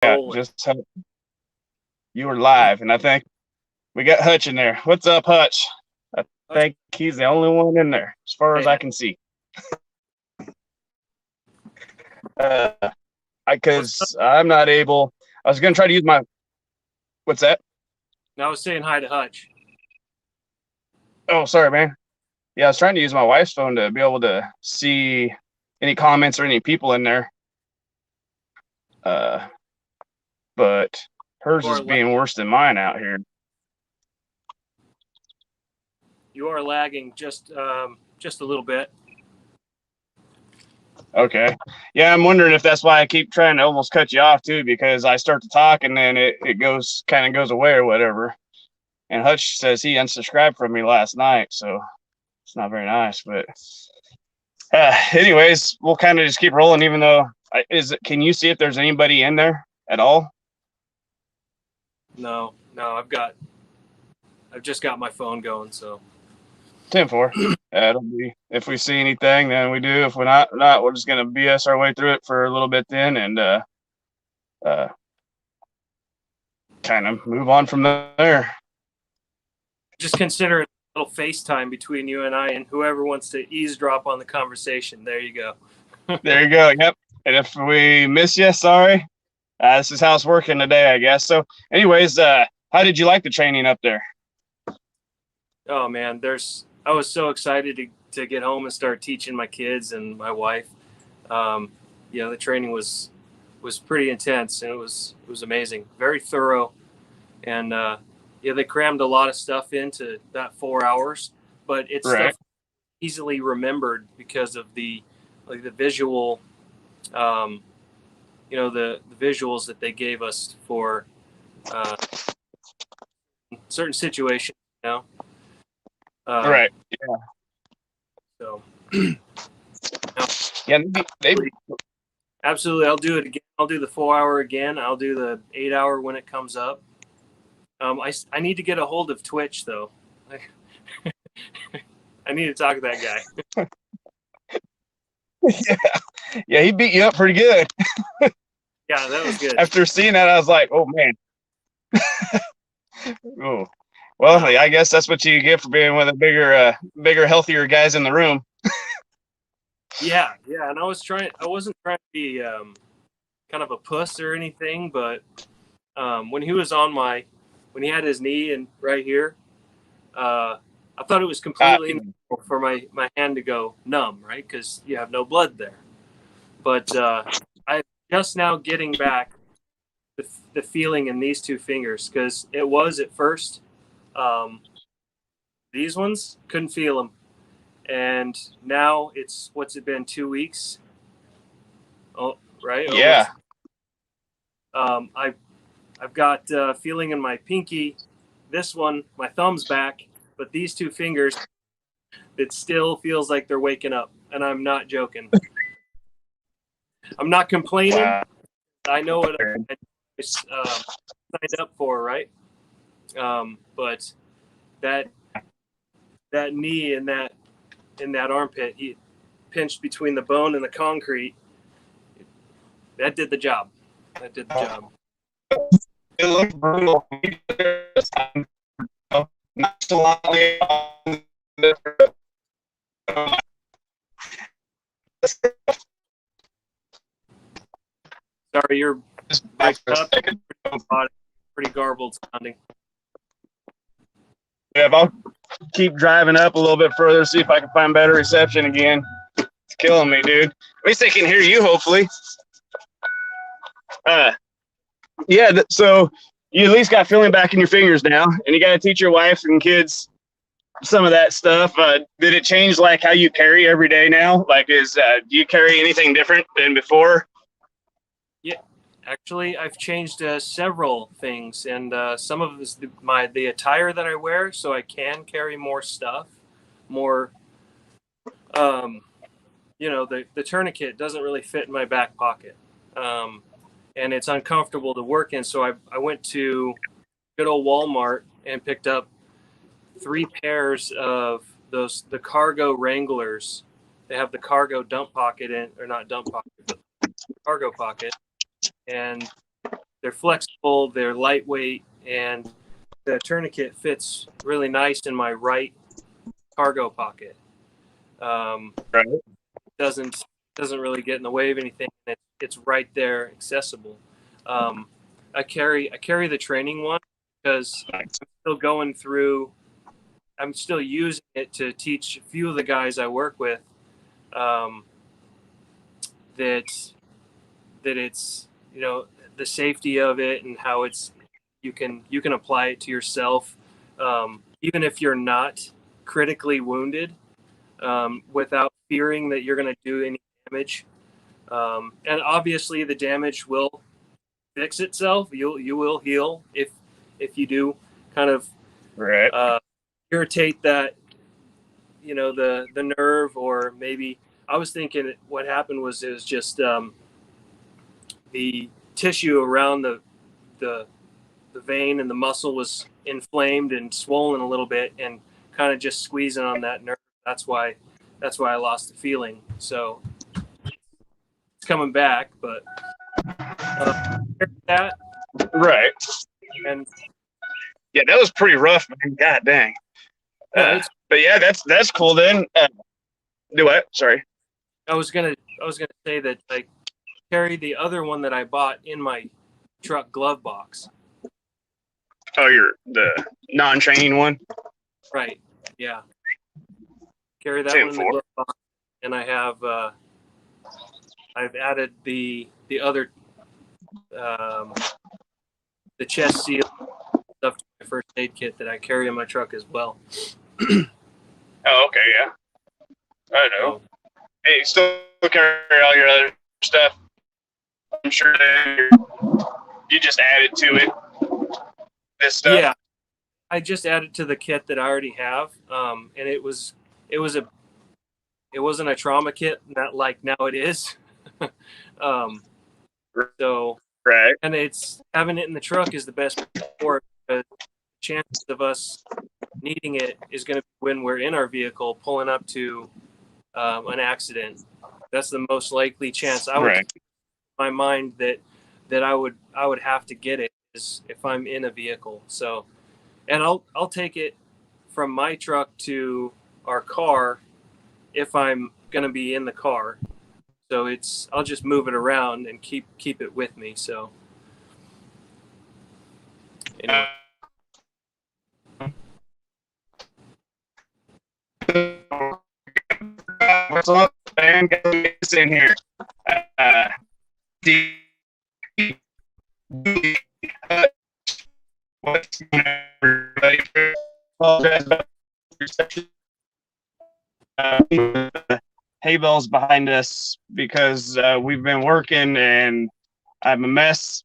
Yeah, Rolling. you were live, and I think we got Hutch in there. What's up, Hutch? I think he's the only one in there, as far as I can see. Because I'm not able. I was gonna try to use my. What's that? No, I was saying hi to Hutch. Oh, sorry, man. Yeah, I was trying to use my wife's phone to be able to see any comments or any people in there. But hers is being worse than mine out here. You are lagging just a little bit. Okay. Yeah, I'm wondering if that's why I keep trying to almost cut you off too, because I start to talk and then it kind of goes away or whatever. And Hutch says he unsubscribed from me last night, so it's not very nice. But anyways, we'll kind of just keep rolling, even though can you see if there's anybody in there at all? No, I've just got my phone going, so 10-4. It'll be if we see anything, then we do. If we're not, we're just gonna BS our way through it for a little bit then, and kind of move on from there. Just consider it a little FaceTime between you and I, and whoever wants to eavesdrop on the conversation. There you go. There you go. Yep. And if we miss you, sorry. This is how it's working today, I guess. So, anyways, how did you like the training up there? Oh man, I was so excited to get home and start teaching my kids and my wife. The training was pretty intense, and it was amazing, very thorough, and they crammed a lot of stuff into that 4 hours, but it's stuff easily remembered because of the visual, the visuals that they gave us for certain situations, Right. Yeah. So. Yeah. Absolutely. I'll do it again. I'll do the 4 hour again. I'll do the 8 hour when it comes up. I need to get a hold of Twitch though. I need to talk to that guy. Yeah, he beat you up pretty good. Yeah, that was good. After seeing that, I was like, oh man. Oh. Well, I guess that's what you get for being one of the bigger, healthier guys in the room. Yeah, and I wasn't trying to be kind of a puss or anything, but when he had his knee and right here, I thought it was completely normal for my hand to go numb, right? Because you have no blood there. But I'm just now getting back the feeling in these two fingers, because it was at first. These ones couldn't feel them, and now what's it been, 2 weeks? Oh, right. Yeah. I've got feeling in my pinky. This one, my thumb's back, but these two fingers, it still feels like they're waking up, and I'm not joking. I'm not complaining. Wow. I know what I signed up for, right? But that knee and that armpit, he pinched between the bone and the concrete. That did the job. It looked brutal. Sorry, you're pretty garbled sounding. Yeah, I'll keep driving up a little bit further, see if I can find better reception again. It's killing me, dude. At least they can hear you, hopefully. Yeah, so you at least got feeling back in your fingers now, and you got to teach your wife and kids some of that stuff. Did it change like how you carry every day now? Like, do you carry anything different than before? Yeah, actually, I've changed several things, and some of this, the attire that I wear, so I can carry more stuff, more. The tourniquet doesn't really fit in my back pocket, and it's uncomfortable to work in. So I went to good old Walmart and picked up 3 pairs of the cargo Wranglers. They have the cargo dump pocket or not dump pocket, but cargo pocket. And they're flexible, they're lightweight, and the tourniquet fits really nice in my right cargo pocket. Right. Doesn't really get in the way of anything. It's right there, accessible. I carry the training one because I'm still going through. I'm still using it to teach a few of the guys I work with that it's, you know, the safety of it and how it's you can apply it to yourself, even if you're not critically wounded, without fearing that you're going to do any damage. And obviously, the damage will fix itself. You will heal if you do kind of Right. irritate that, you know, the nerve, or maybe I was thinking what happened was it was just the tissue around the vein and the muscle was inflamed and swollen a little bit and kind of just squeezing on that nerve. That's why I lost the feeling. So it's coming back, but that Right. and Yeah, that was pretty rough, man. God dang. yeah, But yeah, that's cool then. Do what? Sorry. I was gonna say that I carry the other one that I bought in my truck glove box. Oh, you're the non-training one? Right. Yeah. Carry that Same one in the glove box, and I have I've added the other the chest seal stuff to my first aid kit that I carry in my truck as well. Oh, okay, yeah. I know. So, Hey, you still carry all your other stuff? I'm sure that you just added to it. This stuff. yeah, I just added to the kit that I already have, and it wasn't a trauma kit, not like now it is. So, Right. and it's having it in the truck is the best part, because the chances of us needing it is going to be when we're in our vehicle pulling up to an accident. That's the most likely chance. I would keep in my mind that I would have to get it is if I'm in a vehicle. So, and I'll take it from my truck to our car if I'm going to be in the car. So I'll just move it around and keep it with me. So anyway. What's up, man? Get in here. What's everybody? Apologize about the reception. Hay bales behind us because we've been working and I'm a mess.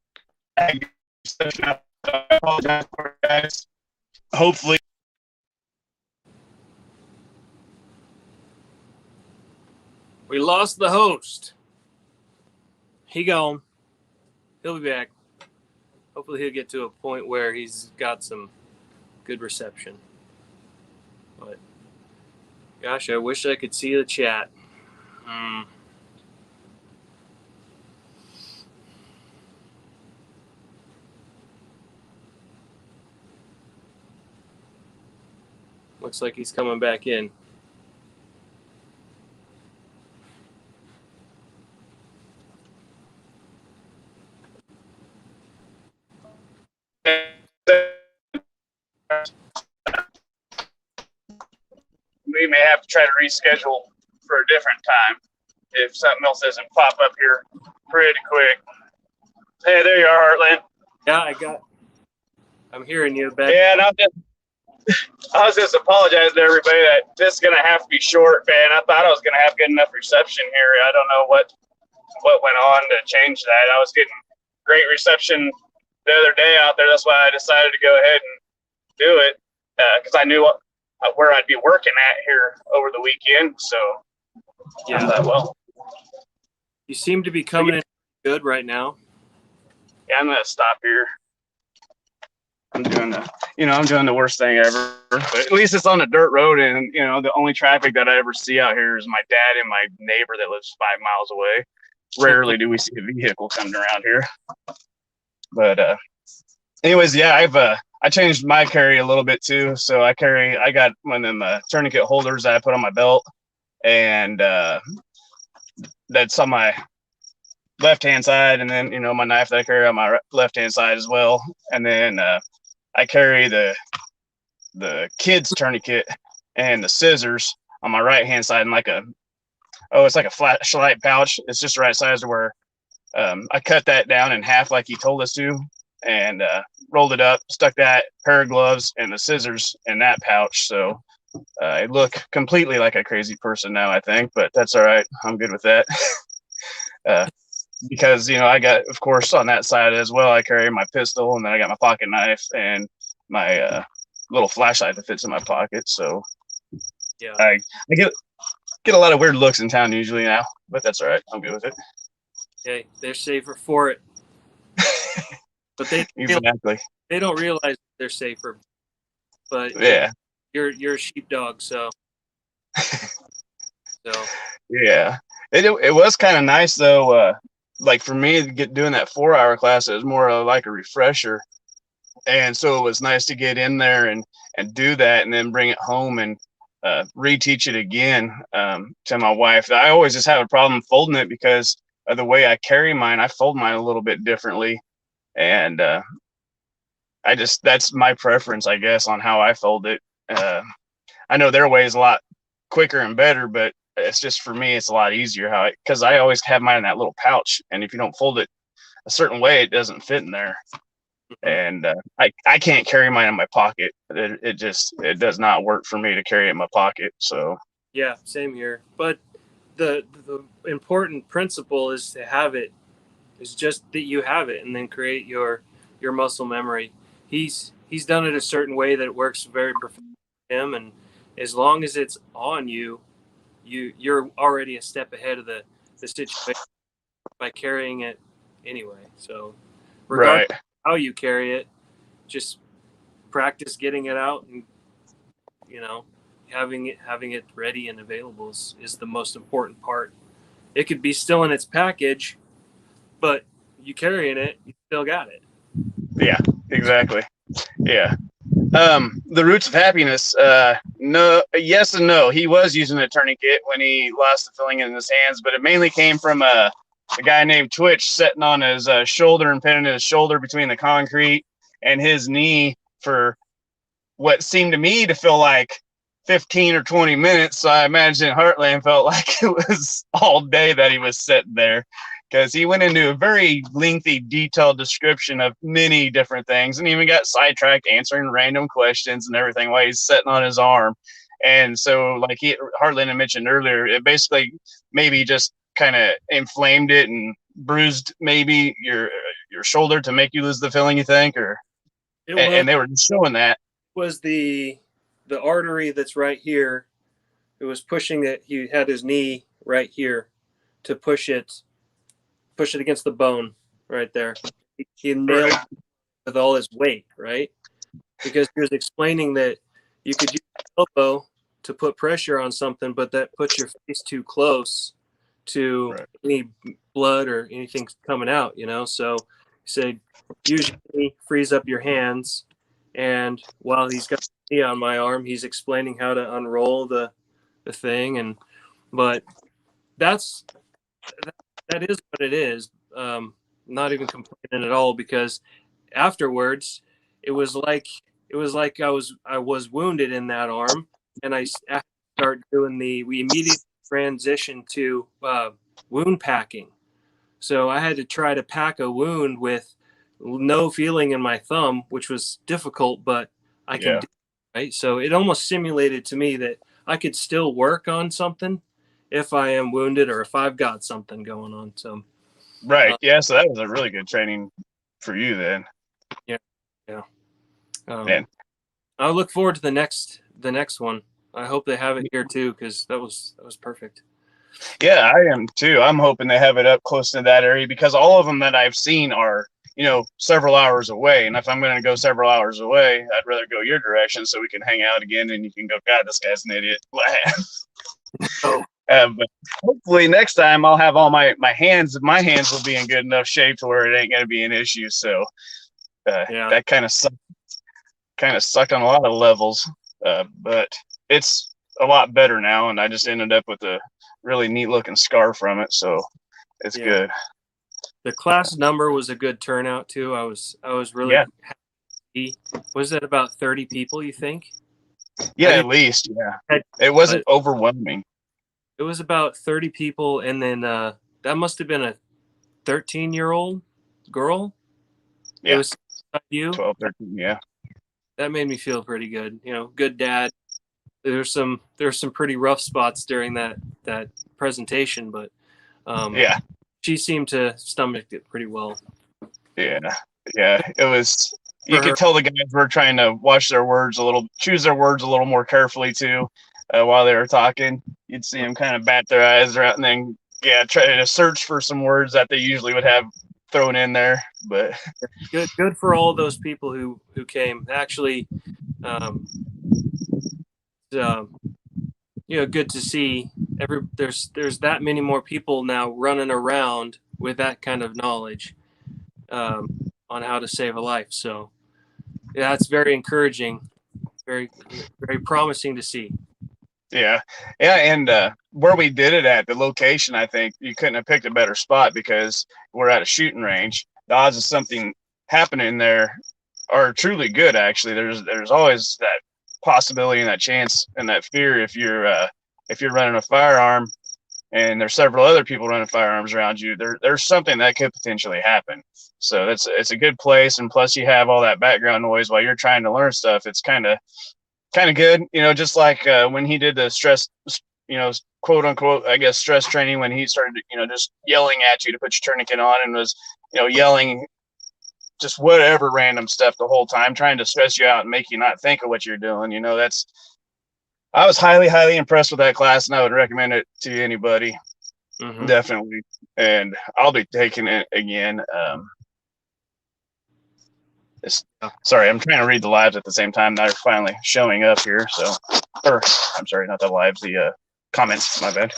I apologize for it, guys. Hopefully. We lost the host. He gone. He'll be back. Hopefully he'll get to a point where he's got some good reception. But gosh, I wish I could see the chat. Looks like he's coming back in. We may have to try to reschedule for a different time if something else doesn't pop up here pretty quick. Hey, there you are, Heartland. Yeah, I'm hearing you back. Yeah, and I was just apologizing to everybody that this is gonna have to be short, man. I thought I was gonna have good enough reception here. I don't know what went on to change that. I was getting great reception the other day out there. That's why I decided to go ahead and do it because I knew where I'd be working at here over the weekend. So Yeah, I thought, well, you seem to be coming in good right now. yeah, I'm gonna stop here. I'm doing the worst thing ever, but at least it's on a dirt road, and the only traffic that I ever see out here is my dad and my neighbor that lives 5 miles away. Rarely do we see a vehicle coming around here. But anyways, yeah, I changed my carry a little bit too. So I got one of them tourniquet holders that I put on my belt, and that's on my left hand side, and then my knife that I carry on my left hand side as well, and then I carry the kids tourniquet and the scissors on my right hand side, and it's like a flashlight pouch. It's just the right size to where I cut that down in half like he told us to, and rolled it up, stuck that pair of gloves and the scissors in that pouch. So I look completely like a crazy person now, I think, but that's all right. I'm good with that. Because I got, of course, on that side as well, I carry my pistol, and then I got my pocket knife and my little flashlight that fits in my pocket. So Yeah. I get a lot of weird looks in town usually now, but that's all right. I'm good with it. Okay, they're safer for it. But Exactly. They don't realize they're safer. But yeah, you're a sheepdog, so yeah. It was kind of nice though. Like for me, doing that 4 hour class, it was more like a refresher, and so it was nice to get in there and do that, and then bring it home and reteach it again to my wife. I always just have a problem folding it because of the way I carry mine. I fold mine a little bit differently, and that's my preference, I guess, on how I fold it. I know their way is a lot quicker and better, but it's just for me, it's a lot easier because I always have mine in that little pouch, and if you don't fold it a certain way, it doesn't fit in there. And I can't carry mine in my pocket. It does not work for me to carry it in my pocket. So yeah, same here. But the important principle is to have it. It's just that you have it, and then create your muscle memory. He's done it a certain way that works very perfect for him, and as long as it's on you, you're already a step ahead of the situation by carrying it anyway. So regardless of how you carry it, just practice getting it out, and having it ready and available is the most important part. It could be still in its package, but you carrying it, you still got it. Yeah, exactly. Yeah. The roots of happiness. No, yes and no. He was using a tourniquet when he lost the filling in his hands, but it mainly came from a guy named Twitch sitting on his shoulder and pinning his shoulder between the concrete and his knee for what seemed to me to feel like 15 or 20 minutes. So I imagine Heartland felt like it was all day that he was sitting there, because he went into a very lengthy, detailed description of many different things, and even got sidetracked answering random questions and everything while he's sitting on his arm. And so, like Heartland had mentioned earlier, it basically maybe just kind of inflamed it and bruised maybe your shoulder to make you lose the feeling, you think, and they were showing that. Was the artery that's right here. It was pushing it. He had his knee right here to push it against the bone right there. He nailed it with all his weight, right? Because he was explaining that you could use your elbow to put pressure on something, but that puts your face too close to any blood or anything coming out, So he said, usually freeze up your hands. And while he's got me on my arm, he's explaining how to unroll the thing. But that is what it is. Not even complaining at all, because afterwards it was like I was wounded in that arm, and I started doing we immediately transitioned to wound packing. So I had to try to pack a wound with no feeling in my thumb, which was difficult, but I can do it, right? So it almost simulated to me that I could still work on something if I am wounded or if I've got something going on. So yeah, so that was a really good training for you then. Yeah. I look forward to the next one. I hope they have it here too, because that was perfect. Yeah, I am too. I'm hoping they have it up close to that area, because all of them that I've seen are, several hours away. And if I'm going to go several hours away, I'd rather go your direction so we can hang out again and you can go, God, this guy's an idiot. Oh, But hopefully next time I'll have all my hands. My hands will be in good enough shape to where it ain't gonna be an issue. So Yeah. that kind of sucked on a lot of levels, but it's a lot better now. And I just ended up with a really neat looking scar from it, so it's Yeah. good. The class number was a good turnout too. I was really Yeah, happy. Was it about 30 people, you think? yeah, I at didn't, least, yeah. but It wasn't overwhelming. it was about 30 people, and then that must have been a 13-year-old girl. It Yeah, was you. 12, 13, yeah, That made me feel pretty good. Good dad. There's some pretty rough spots during that presentation, but um, yeah, she seemed to stomach it pretty well. yeah, yeah. It was. You For her, could tell the guys were trying to watch their words a little, choose their words a little more carefully too, while they were talking. You'd see them kind of bat their eyes around, and then try to search for some words that they usually would have thrown in there. But good for all those people who came. Actually, um, uh, good to see there's that many more people now running around with that kind of knowledge um, on how to save a life. So yeah, that's very encouraging, very very promising to see. yeah, yeah, and where we did it at the location, I think you couldn't have picked a better spot because we're at a shooting range. The odds of something happening there are truly good. Actually, there's always that possibility and that chance and that fear if you're running a firearm and there's several other people running firearms around you. There's something that could potentially happen. So it's a good place, and plus you have all that background noise while you're trying to learn stuff. It's kind of good, just like when he did the stress, quote unquote, I guess, stress training, when he started, just yelling at you to put your tourniquet on and was, yelling just whatever random stuff the whole time, trying to stress you out and make you not think of what you're doing. I was highly, highly impressed with that class, and I would recommend it to anybody, Mm-hmm. definitely. And I'll be taking it again. Sorry, I'm trying to read the lives at the same time. They're finally showing up here. Or I'm sorry, not the lives, the comments. My bad.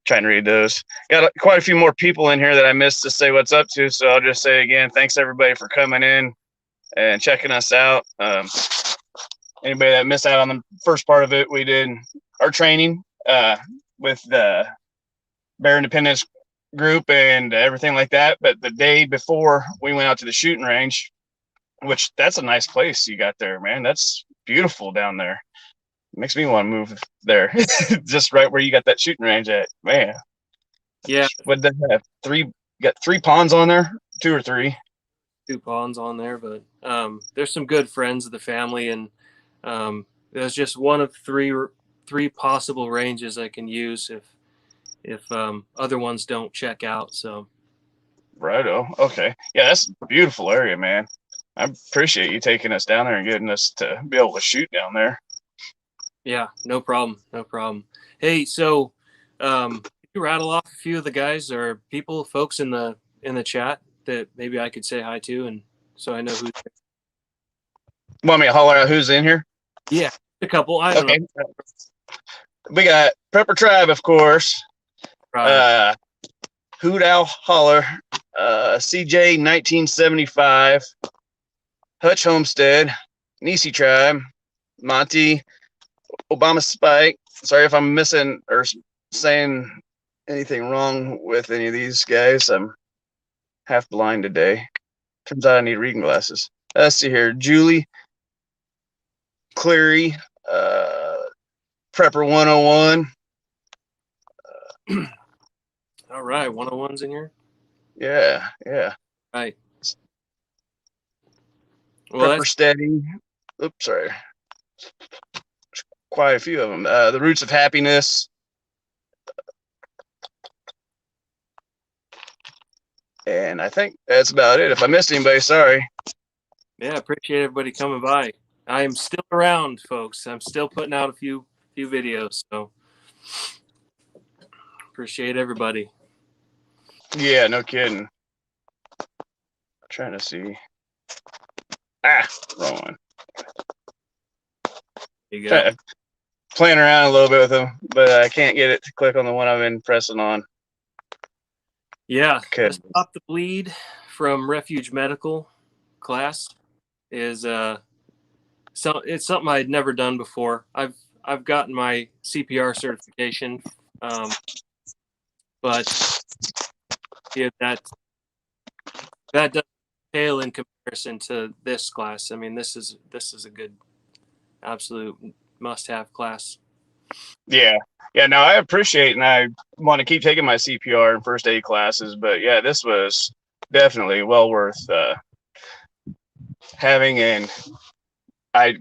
Trying to read those. Got quite a few more people in here that I missed to say what's up to. So I'll just say again, thanks everybody for coming in and checking us out. Anybody that missed out on the first part of it, we did our training with the Bear Independence group and everything like that. But the day before we went out to the shooting range, which that's a nice place you got there, man. That's beautiful down there. It makes me want to move there. Just right where you got that shooting range at, man. Yeah, What did that have? Got 3 ponds on there, 2 or 3. 2 ponds on there, but there's some good friends of the family, and there's just one of three possible ranges I can use if other ones don't check out. So Righto. Okay. Yeah, that's a beautiful area, man. I appreciate you taking us down there and getting us to be able to shoot down there. yeah, no problem, no problem. Hey, so you rattle off a few of the guys or folks in the chat that maybe I could say hi to, and so I know who. Want me to holler out who's in here? Yeah, a couple. I don't Okay. know. We got Prepper Tribe, of course. Right. Hoot Owl Holler, CJ 1975, Hutch Homestead, Nisi Tribe, Monty, Obama Spike. Sorry if I'm missing or saying anything wrong with any of these guys. I'm half blind today. Turns out I need reading glasses. Let's see here. Julie, Cleary, Prepper 101. All right, 101's in here. Yeah, yeah. Right. Well, Prepper Steady. Oops, sorry. Quite a few of them. The Roots of Happiness. And I think that's about it. If I missed anybody, sorry. yeah, appreciate everybody coming by. I am still around, folks. I'm still putting out a few videos, so appreciate everybody. Yeah, no kidding. I'm trying to see. Wrong one. There you go. playing around a little bit with them, but I can't get it to click on the one I've been pressing on. Yeah, Okay. the Stop the Bleed from Refuge Medical class is so it's something I'd never done before. I've gotten my CPR certification, but yeah, that doesn't pale in comparison to this class. I mean, this is a good, absolute must-have class. Yeah. Yeah, no, I appreciate and I want to keep taking my CPR and first aid classes, but yeah, this was definitely well worth having, and I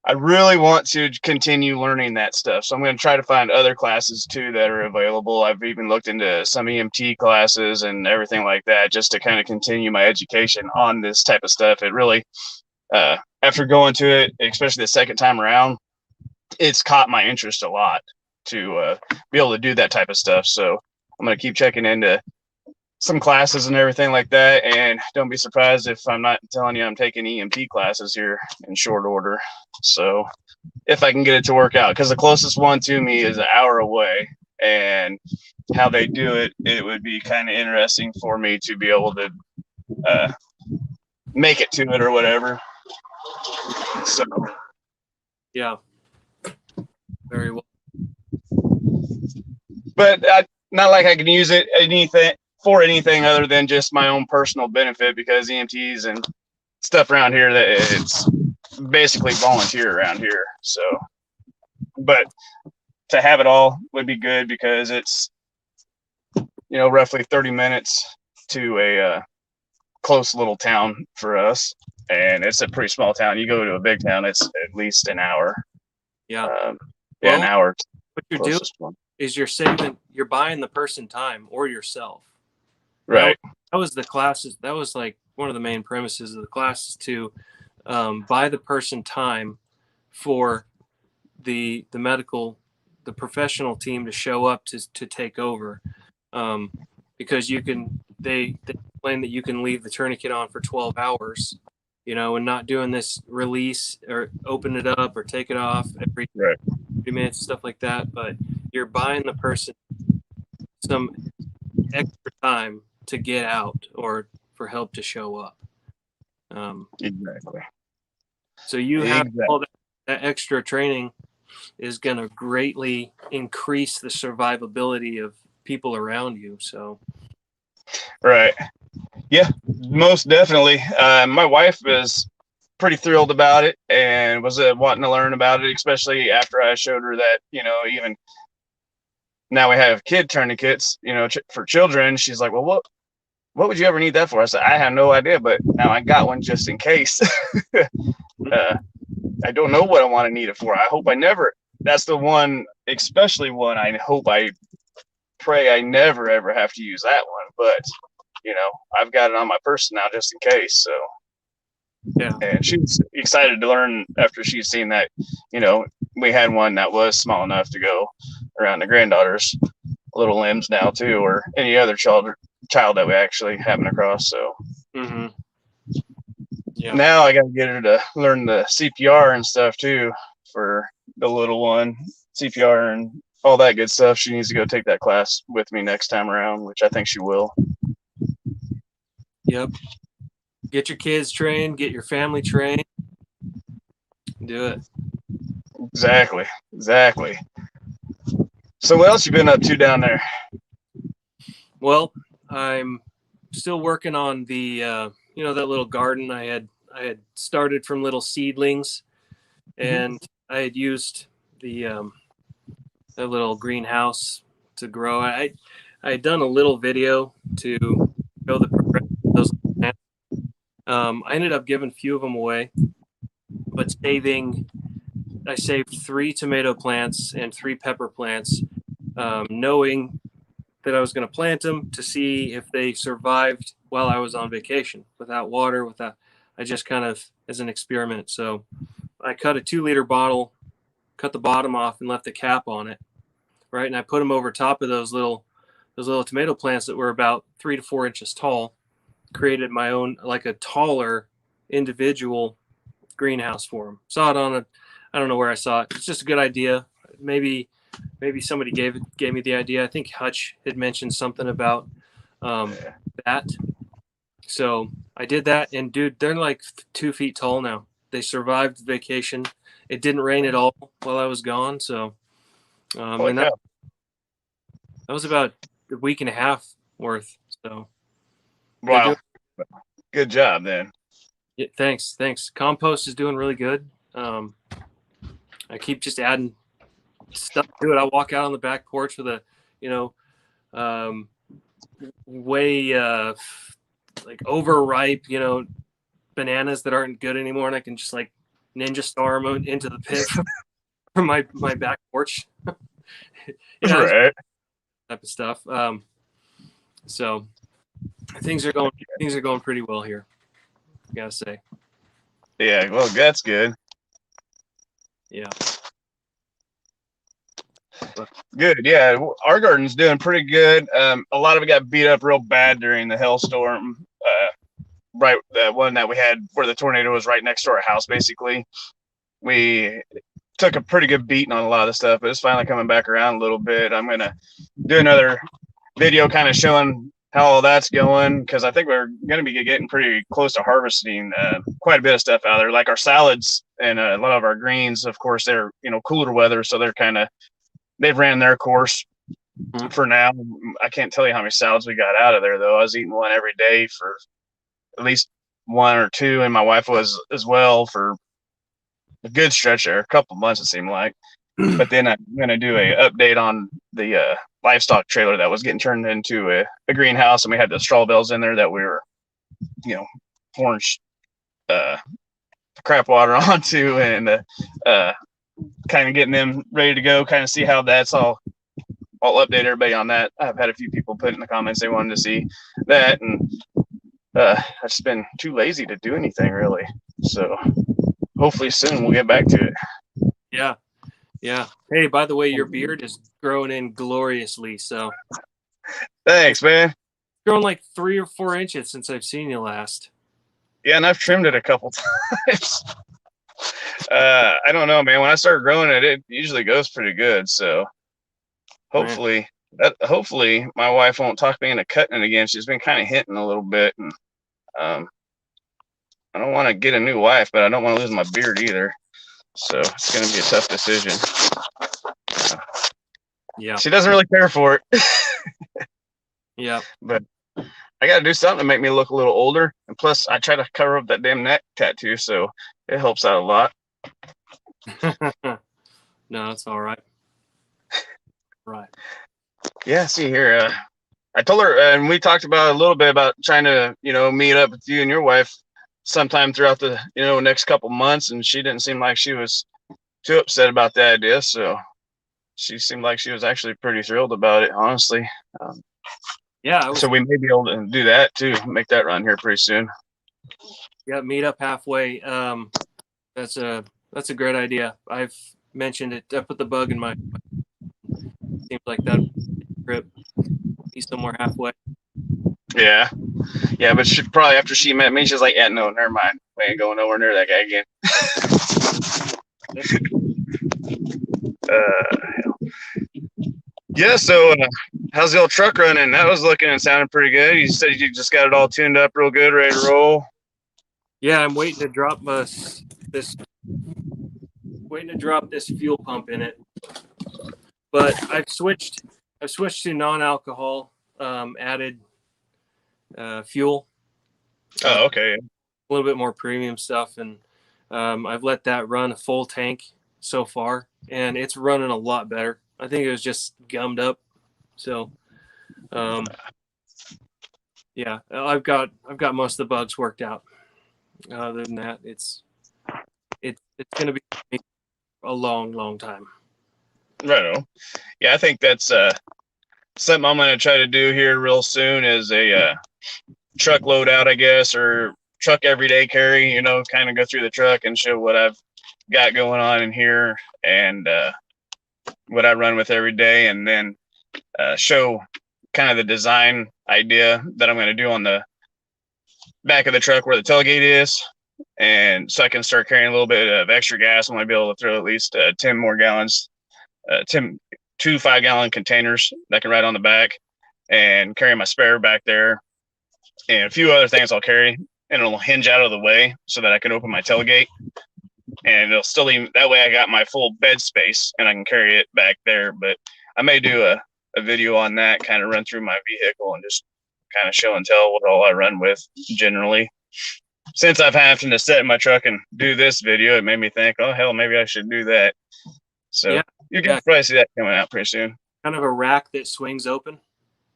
I really want to continue learning that stuff. So I'm going to try to find other classes too that are available. I've even looked into some EMT classes and everything like that just to kind of continue my education on this type of stuff. It really, after going to it, especially the second time around, it's caught my interest a lot to be able to do that type of stuff. So I'm going to keep checking into some classes and everything like that. And don't be surprised if I'm not telling you I'm taking EMT classes here in short order. So if I can get it to work out, because the closest one to me is an hour away, and how they do it, it would be kind of interesting for me to be able to make it to it or whatever. So yeah, very well. But not like I can use it anything other than just my own personal benefit, because EMTs and stuff around here, that it's basically volunteer around here. So, but to have it all would be good, because it's, roughly 30 minutes to a close little town for us, and it's a pretty small town. You go to a big town, it's at least an hour. Yeah. An hour. What you're doing is you're buying the person time, or yourself. Right. That was the classes. That was like one of the main premises of the classes, to buy the person time for the professional team to show up to take over, because they explain that you can leave the tourniquet on for 12 hours, and not doing this release or open it up or take it off every 30 minutes, stuff like that. But you're buying the person some extra time to get out, or for help to show up. Exactly. So you have all that extra training is going to greatly increase the survivability of people around you. So, right. Yeah, most definitely. My wife is pretty thrilled about it, and was wanting to learn about it, especially after I showed her that, even now we have kid tourniquets, for children. She's like, well, what would you ever need that for? I said, I have no idea, but now I got one just in case. I don't know what I want to need it for. I hope I never, that's the one, especially one, I pray I never, ever have to use that one. But, I've got it on my person now just in case. So, yeah. And she's excited to learn after she's seen that, we had one that was small enough to go around the granddaughter's little limbs now too, or any other child that we actually happen across. So now I got to get her to learn the CPR and stuff too for the little one, CPR and all that good stuff. She needs to go take that class with me next time around, which I think she will. Yep. Get your kids trained, get your family trained. Do it. Exactly. So what else you been up to down there? Well, I'm still working on the that little garden I had started from little seedlings, and I had used the that little greenhouse to grow. I had done a little video to show the progression of those plants. I ended up giving a few of them away, but I saved 3 tomato plants and 3 pepper plants, knowing that I was going to plant them to see if they survived while I was on vacation without water, I just kind of as an experiment. So I cut a 2-liter bottle, cut the bottom off and left the cap on it. Right. And I put them over top of those little tomato plants that were about 3 to 4 inches tall, created my own, like a taller individual greenhouse for them. Saw it I don't know where I saw it. It's just a good idea. maybe somebody gave me the idea. I think Hutch had mentioned something about that. So I did that, and dude, they're like 2 feet tall now. They survived vacation. It didn't rain at all while I was gone, so and that was about a week and a half worth. So wow, good job then. yeah, thanks. Compost is doing really good. I keep just adding stuff to it. I walk out on the back porch with a, way like overripe, bananas that aren't good anymore, and I can just like ninja storm into the pit from my back porch. Right. Type of stuff. So things are going pretty well here, I gotta say. Yeah, well, that's good. Yeah. Good. Yeah, our garden's doing pretty good. A lot of it got beat up real bad during the hailstorm. Right, the one that we had where the tornado was right next to our house. Basically, we took a pretty good beating on a lot of the stuff, but it's finally coming back around a little bit. I'm gonna do another video kind of showing how all that's going, because I think we're going to be getting pretty close to harvesting quite a bit of stuff out there, like our salads and a lot of our greens. Of course, they're cooler weather, so they've ran their course for now. I can't tell you how many salads we got out of there, though. I was eating one every day for at least one or two, and my wife was as well for a good stretch there, a couple months it seemed like. But then I'm going to do a update on the livestock trailer that was getting turned into a greenhouse, and we had the straw bales in there that we were, pouring crap water onto, and kind of getting them ready to go, kind of see how that's all. I'll update everybody on that. I've had a few people put in the comments they wanted to see that, and I've just been too lazy to do anything really. So hopefully soon we'll get back to it. Yeah. Hey, by the way, your beard is growing in gloriously. So thanks, man. It's grown like 3 or 4 inches since I've seen you last. Yeah, and I've trimmed it a couple times. I don't know, man. When I start growing it, it usually goes pretty good. So hopefully my wife won't talk me into cutting it again. She's been kind of hinting a little bit, and I don't want to get a new wife, but I don't want to lose my beard either. So it's going to be a tough decision. Yeah. She doesn't really care for it. Yeah. But I got to do something to make me look a little older. And plus, I try to cover up that damn neck tattoo, so it helps out a lot. No, that's all right. Right. Yeah, see here. I told her, and we talked about a little bit about trying to, meet up with you and your wife sometime throughout the, next couple months, and she didn't seem like she was too upset about the idea. So she seemed like she was actually pretty thrilled about it, honestly. Yeah. So we may be able to do that too, make that run here pretty soon. Yeah, meet up halfway. That's a great idea. I've mentioned it. I put the bug in my. Seems like that trip. Be somewhere halfway. Yeah, but she probably, after she met me, she's like, "Yeah, no, never mind. We ain't going nowhere near that guy again." Yeah. So, how's the old truck running? That was looking and sounding pretty good. You said you just got it all tuned up, real good, ready to roll. Yeah, I'm waiting to drop this fuel pump in it. But I've switched to non-alcohol added fuel. Oh, okay. A little bit more premium stuff, and I've let that run a full tank so far, and it's running a lot better. I think it was just gummed up. So, yeah, I've got most of the bugs worked out. Other than that, it's going to be a long time. Right on. Yeah, I think that's something I'm going to try to do here real soon is a truck load out, I guess, or truck everyday carry, kind of go through the truck and show what I've got going on in here and what I run with every day, and then show kind of the design idea that I'm going to do on the back of the truck where the tailgate is. And so I can start carrying a little bit of extra gas. I'm going to be able to throw at least 10 more gallons two 5-gallon containers that I can ride on the back, and carry my spare back there, and a few other things I'll carry, and it'll hinge out of the way so that I can open my tailgate, and it'll still even that way I got my full bed space and I can carry it back there. But I may do a video on that, kind of run through my vehicle and just kind of show and tell what all I run with generally. Since I've having to sit in my truck and do this video, it made me think, oh hell, maybe I should do that. So Yeah, you can probably see that coming out pretty soon. kind of a rack that swings open,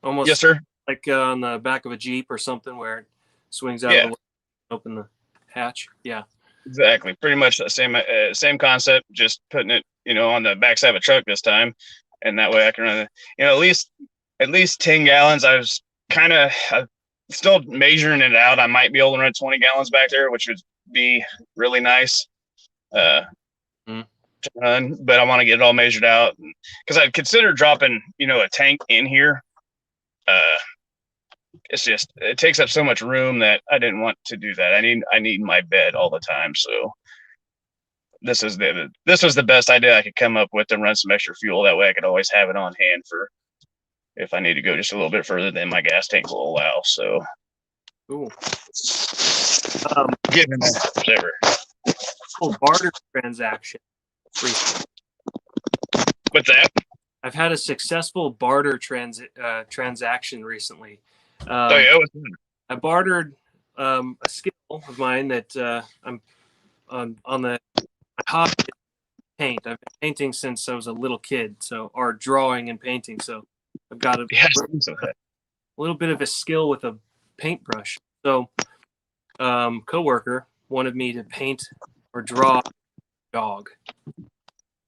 almost. Yes, sir. Like on the back of a Jeep or something, where it swings out Yeah. of the way, open the hatch. Yeah, Exactly. Pretty much the same concept, just putting it, on the backside of a truck this time, and that way I can run, at least 10 gallons. I was kind of still measuring it out. I might be able to run 20 gallons back there, which would be really nice. To run, but I want to get it all measured out because I'd consider dropping, a tank in here. It takes up so much room that I didn't want to do that. I need my bed all the time. So this was the best idea I could come up with to run some extra fuel. That way I could always have it on hand for if I need to go just a little bit further than my gas tank will allow. So cool. Given that, whatever. Barter transaction recently. What's that? I've had a successful barter transaction recently. Oh yeah, what's that? I bartered a skill of mine that I'm on the hobby paint. I've been painting since I was a little kid, or drawing and painting. So I've got a little bit of a skill with a paintbrush. So coworker wanted me to paint or draw a dog.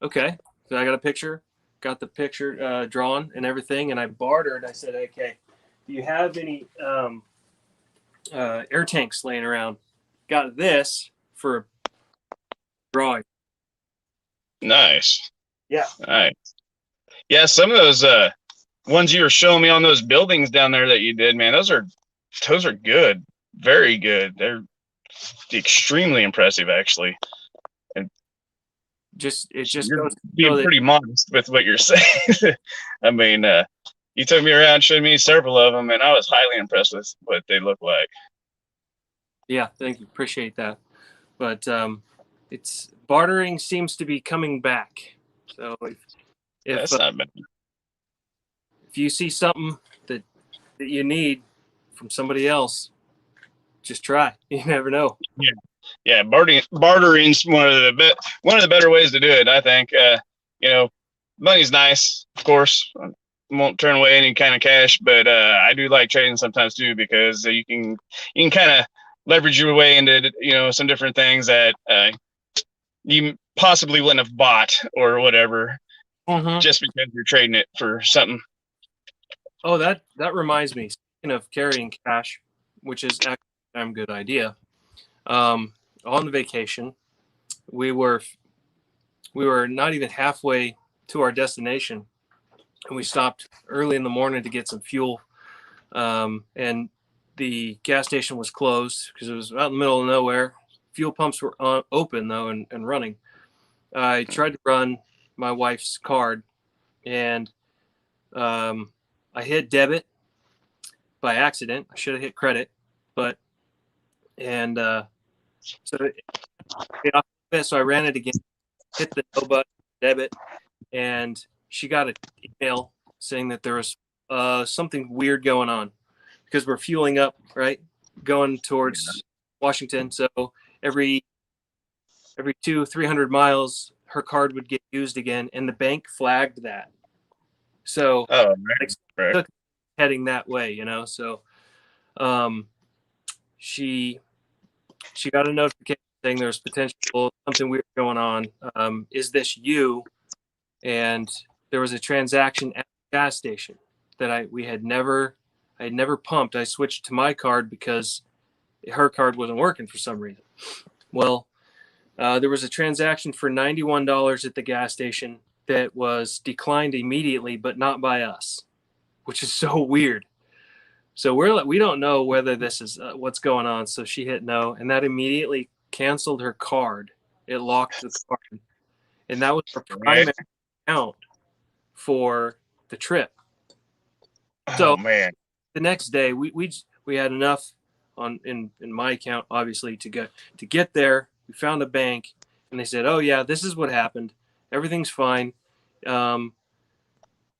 Okay, so I got a picture, got the picture drawn and everything, and I bartered. I said, okay, do you have any air tanks laying around? Got this for drawing. Nice. Yeah. Nice. Yeah, some of those ones you were showing me on those buildings down there that you did, man, those are good. Very good. They're extremely impressive, actually. And it just you're goes being pretty modest with what you're saying. I mean, you took me around, showed me several of them, and I was highly impressed with what they look like. Yeah, thank you. Appreciate that. But it's bartering seems to be coming back. So if not bad. If you see something that you need from somebody else, just try. You never know. Yeah. Bartering's one of the better ways to do it. I think. Money's nice, of course. Won't turn away any kind of cash, but I do like trading sometimes too, because you can kind of leverage your way into some different things that you possibly wouldn't have bought or whatever, just because you're trading it for something. Oh, that reminds me. Speaking of carrying cash, which is actually a damn good idea. On the vacation, we were not even halfway to our destination, and we stopped early in the morning to get some fuel. And the gas station was closed because it was out in the middle of nowhere. Fuel pumps were open though and running. I tried to run my wife's card, and I hit debit by accident. I should have hit credit, so I ran it again, hit the no button, debit, and she got an email saying that there was something weird going on because we're fueling up, right, going towards Washington. So every 200-300 miles, her card would get used again, and the bank flagged that. So right. Heading that way, So she got a notification saying there's potential something weird going on. Is this you? And there was a transaction at the gas station that I had never pumped. I switched to my card because her card wasn't working for some reason. Well, there was a transaction for $91 at the gas station that was declined immediately, but not by us, which is so weird. So we don't know whether this is what's going on. So she hit no, and that immediately canceled her card. It locked the card, and that was her primary account. for the trip. Oh So man. the next day we had enough in my account, obviously, to get there. We found a bank, and they said, "Oh yeah, this is what happened. Everything's fine.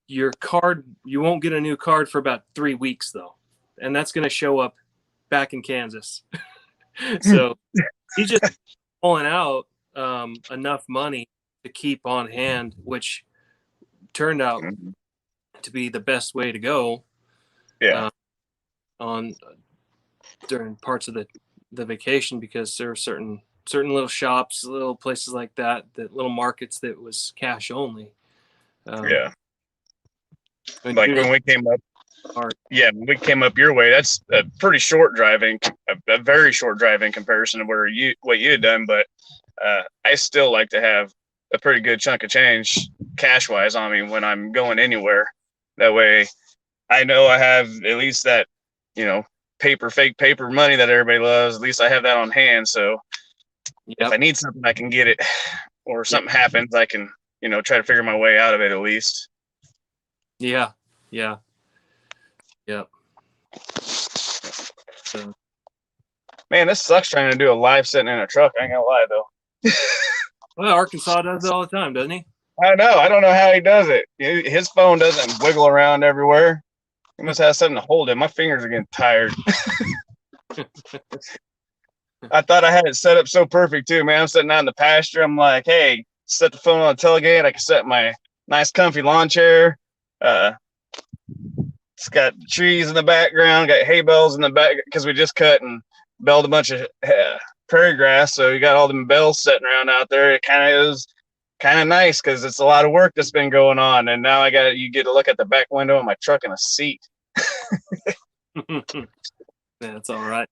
Your card, you won't get a new card for about 3 weeks though, and that's going to show up back in Kansas." So he just pulling out enough money to keep on hand, which turned out to be the best way to go. Yeah. On during parts of the vacation, because there were certain little shops, little places like that little markets that was cash only. Yeah. And Like when we came up, when we came up your way, that's a pretty short driving, a very short drive in comparison to what you had done. But I still like to have a pretty good chunk of change cash wise on me when I'm going anywhere. That way I know I have at least that, fake paper money that everybody loves. At least I have that on hand. So if I need something, I can get it, or something happens, I can, try to figure my way out of it at least. Yeah. So, man, this sucks trying to do a live sitting in a truck. I ain't gonna lie though. well, Arkansas does it all the time, doesn't he? I know. I don't know how he does it. His phone doesn't wiggle around everywhere. He must have something to hold it. My fingers are getting tired. I thought I had it set up so perfect too, man. I'm sitting out in the pasture. I'm like, hey, set the phone on the tailgate. I can set my nice comfy lawn chair. It's got trees in the background, got hay bales in the back because we just cut and belled a bunch of prairie grass. So you got all them bells sitting around out there. It is kind of nice because it's a lot of work that's been going on. And now you get to look at the back window of my truck and a seat. That's all right.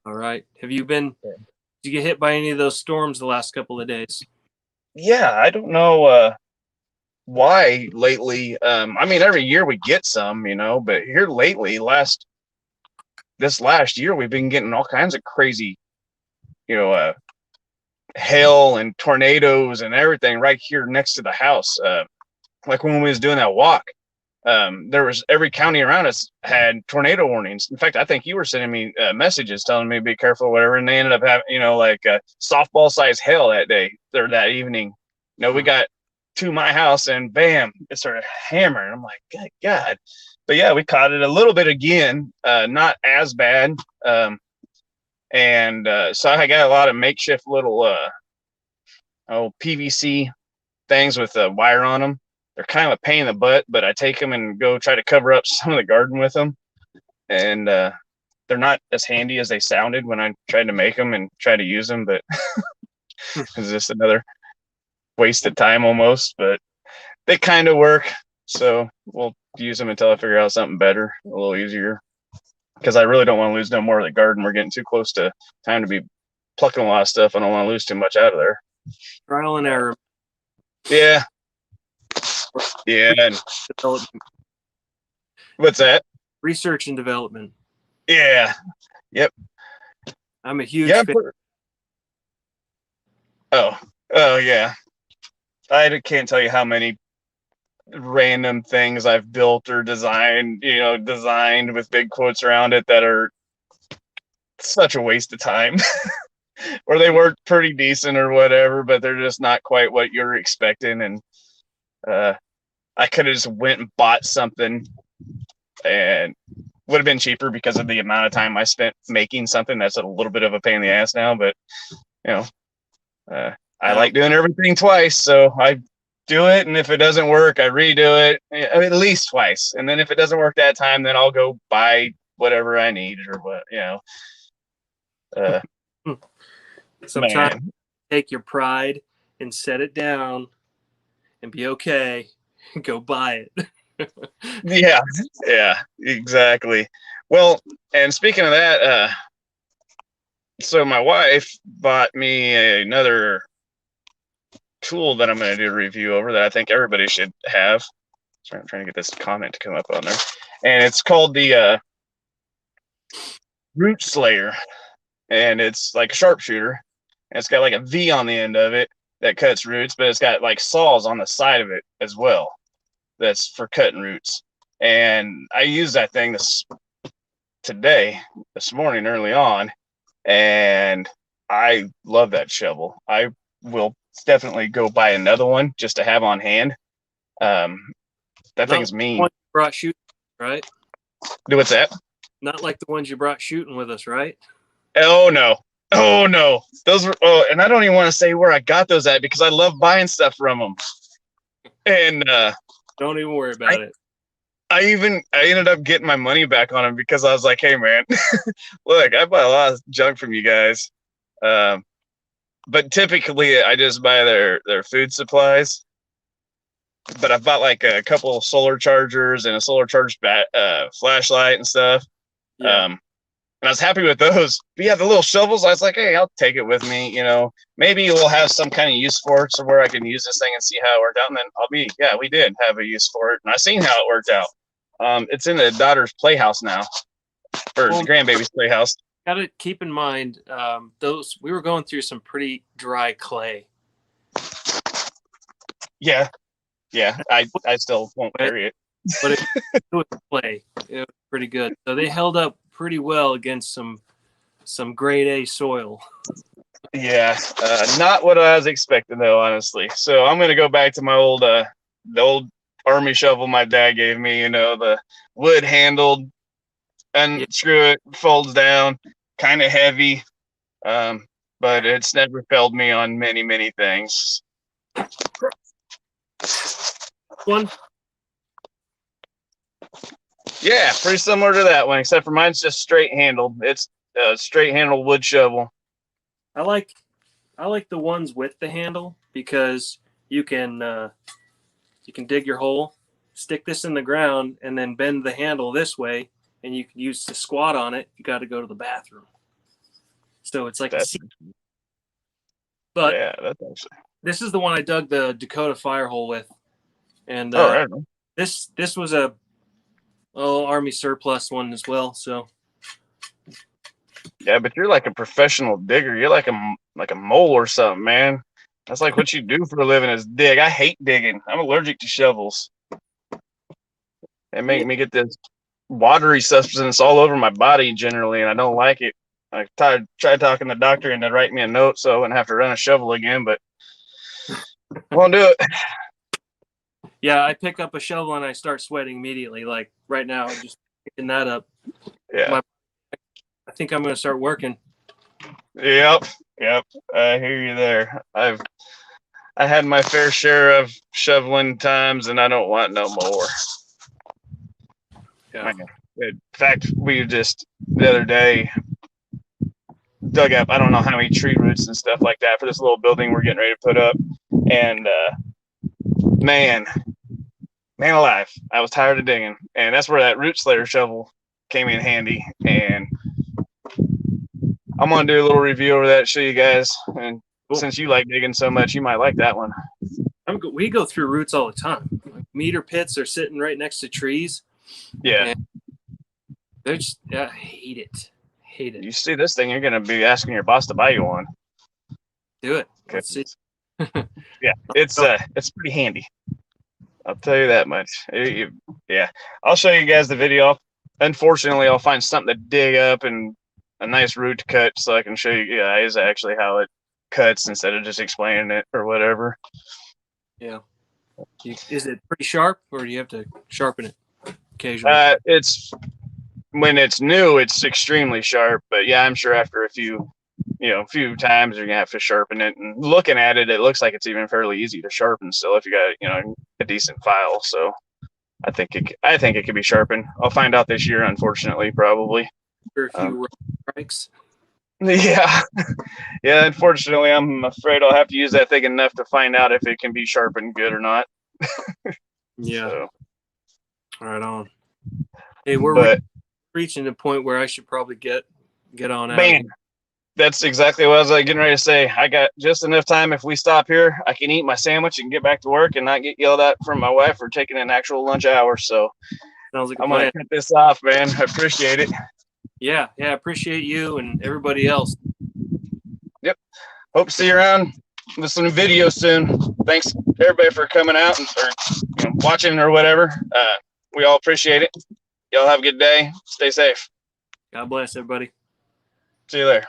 All right. Did you get hit by any of those storms the last couple of days? Yeah, I don't know why lately. I mean, every year we get some, but here lately, this last year, we've been getting all kinds of crazy, hail and tornadoes and everything right here next to the house. Like when we was doing that walk, there was every county around us had tornado warnings. In fact, I think you were sending me messages telling me to be careful, whatever. And they ended up having, softball size hail that day or that evening. We got to my house and bam, it started hammering. I'm like, good God. But yeah, we caught it a little bit again, not as bad. So I got a lot of makeshift little PVC things with a wire on them. They're kind of a pain in the butt, but I take them and go try to cover up some of the garden with them. And they're not as handy as they sounded when I tried to make them and try to use them, but it's just another waste of time almost, but they kind of work. So we'll use them until I figure out something better, a little easier. Because I really don't want to lose no more of the garden. We're getting too close to time to be plucking a lot of stuff. I don't want to lose too much out of there. Trial and error. Yeah. And what's that? Research and development. Yeah. Yep. I'm a huge fan. Oh yeah. I can't tell you how many random things I've built or designed with big quotes around it that are such a waste of time. Or they work pretty decent or whatever, but they're just not quite what you're expecting. And I could have just went and bought something and would have been cheaper because of the amount of time I spent making something that's a little bit of a pain in the ass now. But I like doing everything twice, so I do it, and if it doesn't work, I redo it at least twice. And then if it doesn't work that time, then I'll go buy whatever I need or what, Sometimes take your pride and set it down and be okay. Go buy it. Yeah, exactly. Well, and speaking of that, so my wife bought me another tool that I'm going to do a review over that I think everybody should have. Sorry, I'm trying to get this comment to come up on there. And it's called the Root Slayer. And it's like a sharpshooter. And it's got like a V on the end of it that cuts roots, but it's got like saws on the side of it as well. that's for cutting roots. And I used that thing this morning early on, and I love that shovel. I will definitely go buy another one just to have on hand. That thing is mean. One you brought shooting, right? Do what's that? Not like the ones you brought shooting with us, right? Oh no. Oh no. Those were and I don't even want to say where I got those at because I love buying stuff from them. And don't even worry about it. I ended up getting my money back on them because I was like, hey man, look, I buy a lot of junk from you guys. But typically I just buy their food supplies. But I've bought like a couple of solar chargers and a solar charged flashlight and stuff. Yeah. And I was happy with those. But yeah, the little shovels, I was like, hey, I'll take it with me. You know, maybe we'll have some kind of use for it, so where I can use this thing and see how it worked out. And then we did have a use for it, and I seen how it worked out. It's in the daughter's playhouse now, or the grandbaby's playhouse. Got to keep in mind, we were going through some pretty dry clay. Yeah, I still won't carry it, but it was clay. It was pretty good. So they held up pretty well against some grade A soil. Yeah, not what I was expecting though, honestly. So I'm gonna go back to my the old army shovel my dad gave me. You know, the wood handled, unscrew it, folds down, kind of heavy, but it's never failed me on many things. One. Yeah, pretty similar to that one, except for mine's just straight handled. It's a straight handled wood shovel. I like the ones with the handle because you can dig your hole, stick this in the ground, and then bend the handle this way, and you can use to squat on it. You got to go to the bathroom. So it's like but yeah, that's actually. This is the one I dug the Dakota fire hole with, and right. This was a Army surplus one as well. So yeah, but you're like a professional digger. You're like a mole or something, man. That's like what you do for a living is dig. I hate digging. I'm allergic to shovels. They make me get this watery substance all over my body generally, and I don't like it. I tried talking to the doctor and to write me a note so I wouldn't have to run a shovel again, but won't do it. Yeah, I pick up a shovel and I start sweating immediately. Like right now, I'm just picking that up. Yeah. I think I'm going to start working. Yep. I hear you there. I had my fair share of shoveling times, and I don't want no more. Yeah. In fact, we just the other day dug up I don't know how many tree roots and stuff like that for this little building we're getting ready to put up, and man alive, I was tired of digging, and that's where that root slayer shovel came in handy. And I'm gonna do a little review over that, show you guys, and cool. Since you like digging so much, you might like that one. We go through roots all the time. Like meter pits are sitting right next to trees. Yeah, they're just I hate it. You see this thing, you're gonna be asking your boss to buy you one. Do it. Let's see. Yeah, it's pretty handy. I'll tell you that much. Yeah, I'll show you guys the video. Unfortunately, I'll find something to dig up and a nice root to cut so I can show you guys actually how it cuts instead of just explaining it or whatever. Yeah. Is it pretty sharp, or do you have to sharpen it occasionally? It's when it's new, it's extremely sharp. But yeah, I'm sure after a few times you're gonna have to sharpen it. And looking at it, it looks like it's even fairly easy to sharpen still if you got a decent file. So I think it could be sharpened. I'll find out this year, unfortunately, probably. For a few strikes. Yeah. Yeah, unfortunately, I'm afraid I'll have to use that thing enough to find out if it can be sharpened good or not. Yeah. So. Right on. Hey, we're reaching the point where I should probably get on out. Man, that's exactly what I was getting ready to say. I got just enough time. If we stop here, I can eat my sandwich and get back to work and not get yelled at from my wife for taking an actual lunch hour. So sounds like I'm going to cut this off, man. I appreciate it. Yeah, appreciate you and everybody else. Yep. Hope to see you around with some videos soon. Thanks everybody for coming out and for watching or whatever. We all appreciate it. Y'all have a good day. Stay safe. God bless everybody. See you later.